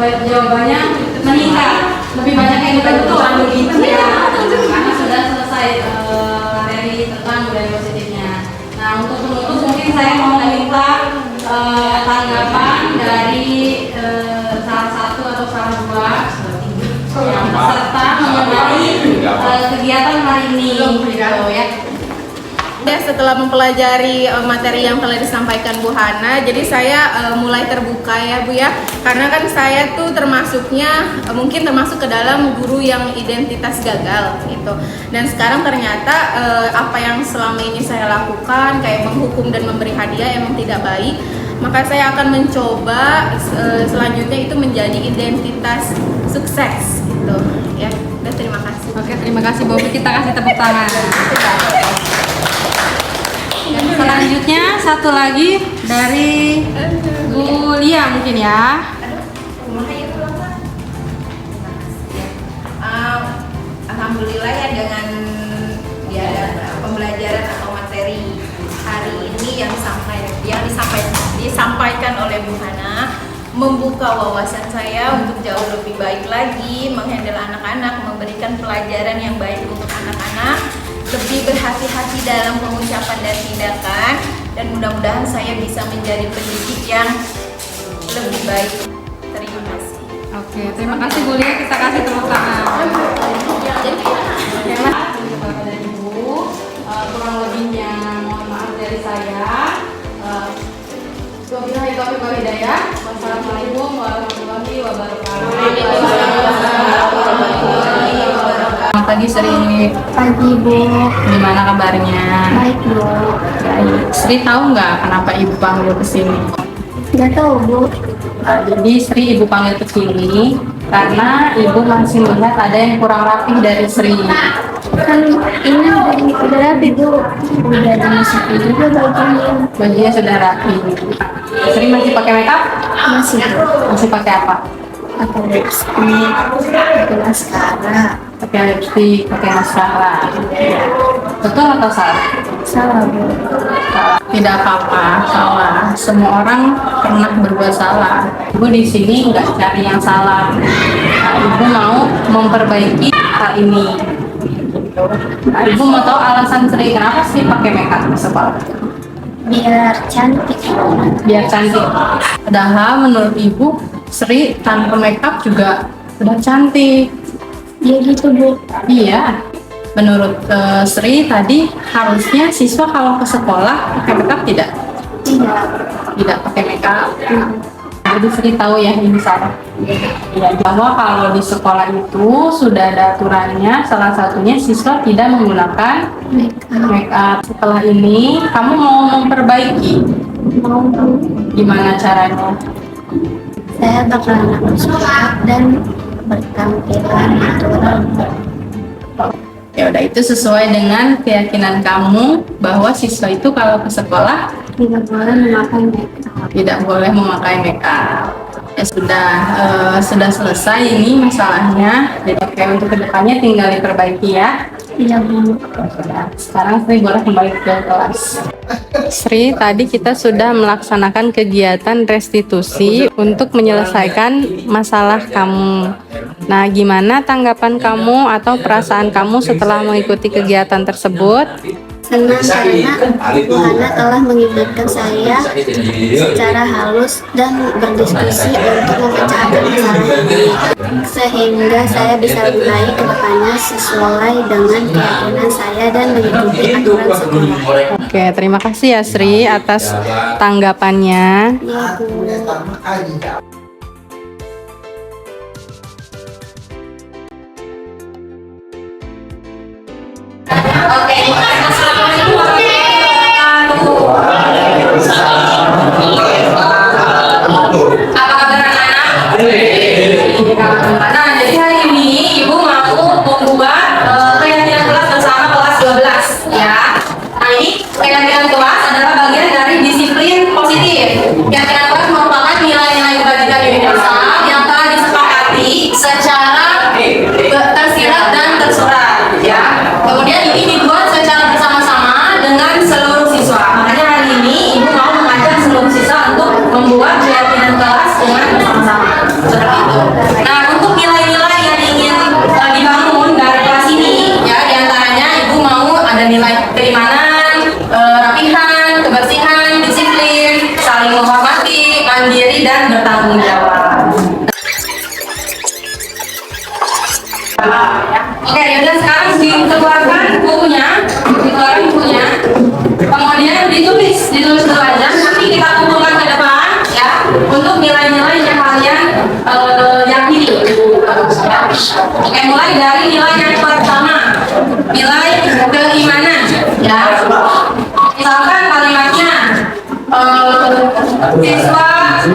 Jawabannya meningkat. Lebih banyak yang betul begitu ya. Karena sudah selesai materi tentang budaya positifnya. Nah, untuk penutup mungkin saya mau meminta tanggapan dari salah satu atau salah dua yang peserta mengenai kegiatan hari ini gitu ya. Ya, setelah mempelajari materi yang telah disampaikan Bu Hana, jadi saya mulai terbuka ya Bu ya, karena kan saya tuh termasuknya mungkin termasuk ke dalam guru yang identitas gagal gitu. Dan sekarang ternyata apa yang selama ini saya lakukan kayak menghukum dan memberi hadiah emang tidak baik. Maka saya akan mencoba selanjutnya itu menjadi identitas sukses gitu ya. Dan terima kasih. Oke, terima kasih Bobi, kita kasih tepuk tangan. Dan selanjutnya satu lagi dari Bu Lia mungkin ya. Alhamdulillah ya dengan pembelajaran atau materi hari ini yang disampaikan oleh Bu Hana membuka wawasan saya untuk jauh lebih baik lagi menghandle anak-anak, memberikan pelajaran yang baik untuk anak-anak, lebih berhati-hati dalam pengucapan dan tindakan, dan mudah-mudahan saya bisa menjadi pendidik yang lebih baik. Terima kasih. Oke, terima kasih Bu Lia, kita kasih tepuk tangan. Oke, Mas. Kepada Ibu, kurang lebihnya mohon maaf dari saya. Wabillahi taufiq wal hidayah. Wassalamualaikum warahmatullahi wabarakatuh. Selamat pagi Sri. Pagi Bu. Gimana kabarnya? Baik Bu. Baik. Sri tahu nggak kenapa Ibu panggil ke sini? Nggak tahu Bu. Jadi Sri Ibu panggil ke sini karena Ibu masih melihat ada yang kurang rapi dari Sri. Kan ini udah rapi Bu. Udah dimasukin juga bajunya. Bajunya sudah rapi. Sri masih pakai makeup? Masih Bu. Masih pakai apa? Pakai lipstick, pakai maskara. Pakai lipstick, pakai maskara. Betul atau salah? Salah Bu. Tidak apa-apa, salah. Semua orang pernah berbuat salah. Ibu di sini nggak cari yang salah. Nah, Ibu mau memperbaiki hal ini. Gitu. Nah, Ibu mau tahu alasan Sri kenapa sih pakai makeup di sekolah? Biar cantik. Biar cantik. Padahal menurut Ibu, Sri tanpa makeup juga udah cantik. Ya gitu Bu. Iya. Menurut Sri tadi harusnya siswa kalau ke sekolah pakai makeup tidak? Tidak. Tidak pakai makeup. Jadi Sri tahu ya ini salah. Ya, bahwa kalau di sekolah itu sudah ada aturannya, salah satunya siswa tidak menggunakan makeup. Setelah ini kamu mau memperbaiki. Mau Bu. Gimana caranya? Saya bakalan sholat dan bertampilan natural. Ya udah, itu sesuai dengan keyakinan kamu bahwa siswa itu kalau ke sekolah Tidak boleh memakai makeup. tidak boleh memakai makeup. Ya sudah selesai ini masalahnya. Jadi kayak untuk kedepannya tinggal diperbaiki ya. Iya Bu. Sudah. Sekarang Sri boleh kembali ke kelas. Sri, tadi kita sudah melaksanakan kegiatan restitusi untuk menyelesaikan masalah kamu. Nah, gimana tanggapan kamu atau perasaan kamu setelah mengikuti kegiatan tersebut? Senang karena Bu Hana telah mengingatkan saya secara halus dan berdiskusi untuk memecahkan masalah ini, sehingga saya bisa lebih baik ke depannya sesuai dengan keyakinan saya dan mengikuti aturan sekolah. Oke, terima kasih ya Sri atas tanggapannya. Ya Bu. Oke, assalamualaikum warahmatullahi wabarakatuh. Apa kabar anak-anak? Nah, jadi hari ini Ibu mau membuat keyakinan kelas bersama kelas 12 ya. Nah, ini keyakinan kelas adalah bagian dari disiplin positif. Keyakinan kelas merupakan nilai-nilai kebajikan universal yang telah disepakati secara tersirat dan tersurat ya. Kemudian ini dibuat secara bersama-sama dengan seluruh siswa. Makanya hari ini Ibu mau mengajak seluruh siswa untuk membuat keyakinan kelas dengan bersama-sama. Seperti itu. keimanan, rapihan, kebersihan, disiplin, saling menghormati, mandiri, dan bertanggung jawab. Oke, yaudah sekarang dikeluarkan bukunya, kemudian ditulis dulu aja, nanti kita kumpulkan ke depan ya untuk nilai-nilai yang kalian yakini. Oke, mulai dari nilai yang pertama, nilai keimanan ya. Misalkan kalimatnya siswa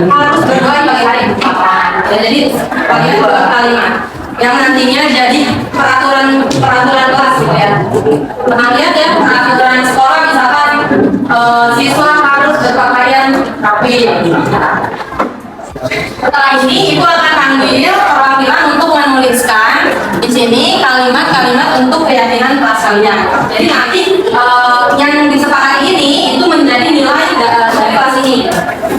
harus berdoa bagi hari kehidupan. Jadi bagi kalimat yang nantinya jadi peraturan kelas gitu ya. Pernah lihat ya peraturan sekolah misalkan siswa harus berpakaian rapi. Setelah ini ibu akan panggil perwakilan untuk menuliskan di sini kalimat-kalimat untuk keyakinan kelas kalian. Jadi nanti yang disepakati ini itu menjadi nilai dari kelas ini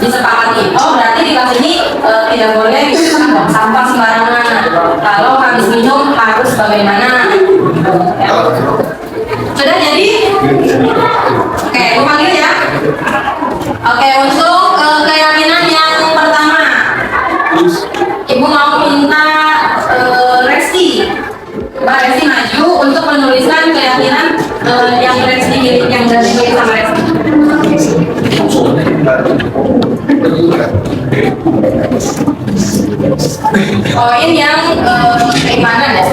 disepakati. Oh berarti di kelas ini tidak boleh sampah sembarangan. Kalau habis minum harus bagaimana? Ya. Sudah jadi? Oke, ibu panggil ya. Oke, untuk keyakinan yang pertama, ibu mau minta Resti. Mbak Resti maju untuk menuliskan keyakinan yang Resti milik, yang dimiliki sama Resti. Poin yang keimanan ya.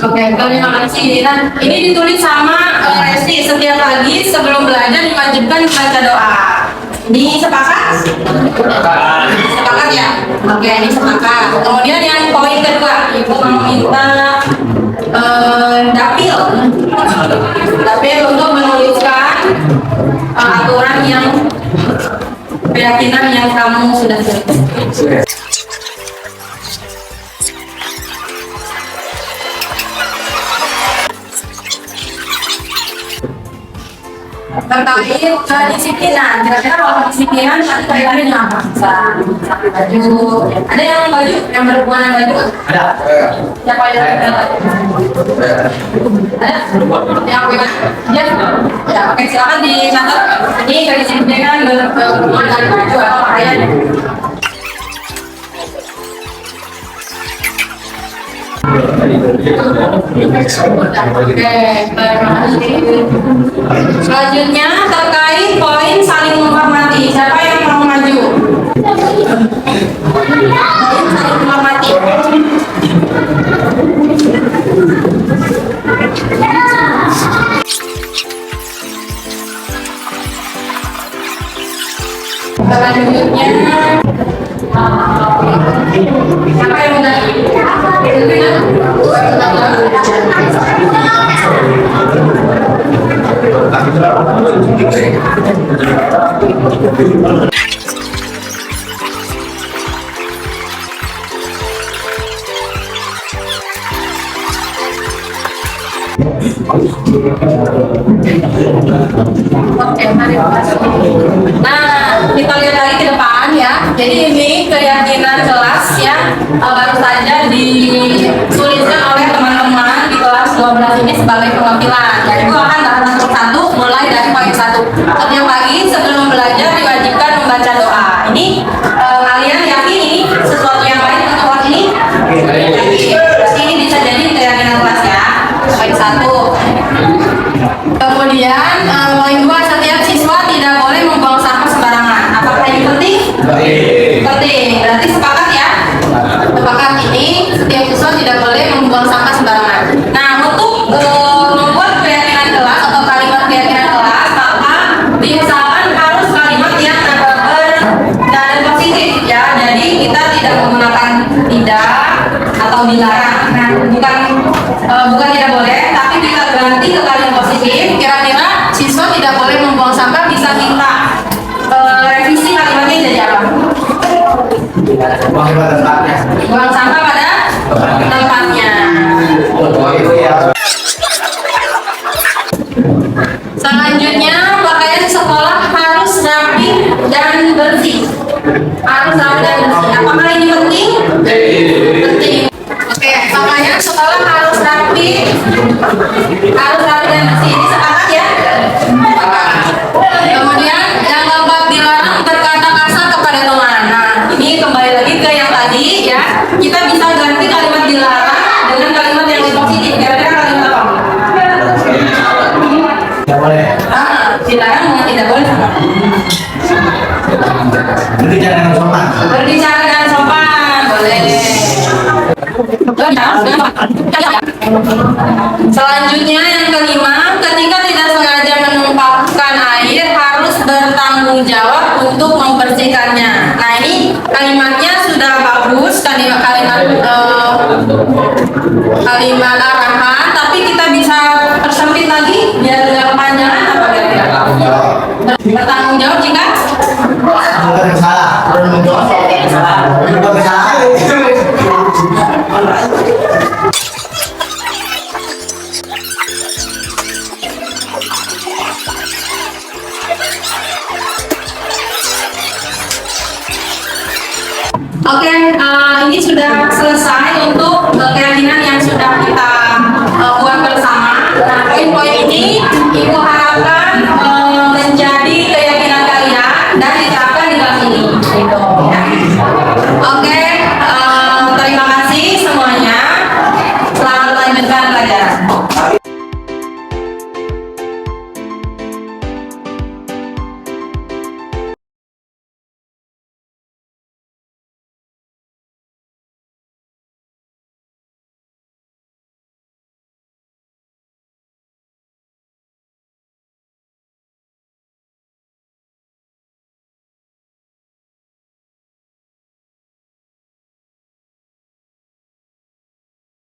Oke, terima kasih. Nah, ini ditulis sama Resti setiap pagi sebelum belajar diwajibkan membaca doa. Ini sepakat? Sepakat ya? Oke, ini sepakat. Kemudian yang poin kedua, ibu mau minta dapil untuk menuliskan aturan yang keyakinan yang kamu sudah tulis. Terkait kedisiplinan, kira-kira kalau kedisiplinan tadi kaitannya dengan apa? Baju, ada yang baju yang berhubungan dengan baju? Ada. Siapa yang ada? Ada? Yang pegang? Ya, oke silakan dicatat. Ini kedisiplinan berhubungan dengan baju atau pakaian. Selanjutnya terkait poin saling menghormati. Siapa yang mau maju? Poin saling menghormati. Selanjutnya siapa yang mau Nah, kita lihat lagi ke depan ya. Jadi ini keyakinan kelas ya, baru saja dituliskan oleh teman-teman di kelas 12 ini sebagai perwakilan. Jadi itu akan bahas satu mulai dari poin 1. Setiap pagi sebelum belajar diwajibkan membaca doa. Ini kalian yakin ini sesuatu yang baik untuk kelas ini? Berarti ini bisa jadi keyakinan kelas ya. Poin 1. Kemudian poin 2, setiap siswa tidak boleh membuang sampah sembarangan. Apakah ini penting? Penting. Berarti sepakat ya? Sepakat ini setiap siswa tidak boleh membuang sampah sembarangan. Nah, untuk membuat keyakinan kelas atau kalimat keyakinan kelas, maka diusahakan harus kalimat yang bernada positif ya. Jadi kita tidak menggunakan tidak atau dilarang. Nah, bukan tidak boleh, tapi kita ganti ke kalimat positif. Kira-kira siswa tidak boleh membuang sampah, bisa kita revisi kalimatnya jadi apa? Buang sampah pada tempatnya. Selanjutnya pakaian sekolah harus rapi dan bersih. Harus rapi dan bersih. Apakah ini penting? Penting. Oke, makanya sekolah harus rapi dan bersih. Ini sepakat ya? Kemudian yang keempat, dilarang berkata kasar kepada teman. Nah, ini kembali lagi ke yang tadi ya. Kita bisa ganti kalimat dilarang dengan kalimat yang lebih positif. Kira-kira kalimat apa? Tidak boleh. Dilarang dengan tidak boleh sama. Berbicara dengan sopan. Berbicara dengan sopan, boleh. Selanjutnya yang kelima, ketika tidak sengaja menumpahkan air harus bertanggung jawab untuk membersihkannya. Nah, ini kalimatnya sudah bagus, kalimat arahan, tapi kita bisa persempit lagi biar lebih panjang. Apa kira-kira? Bertanggung jawab jika Bukan yang salah. Bukan yang salah. Oke, ini sudah selesai untuk keyakinan yang sudah kita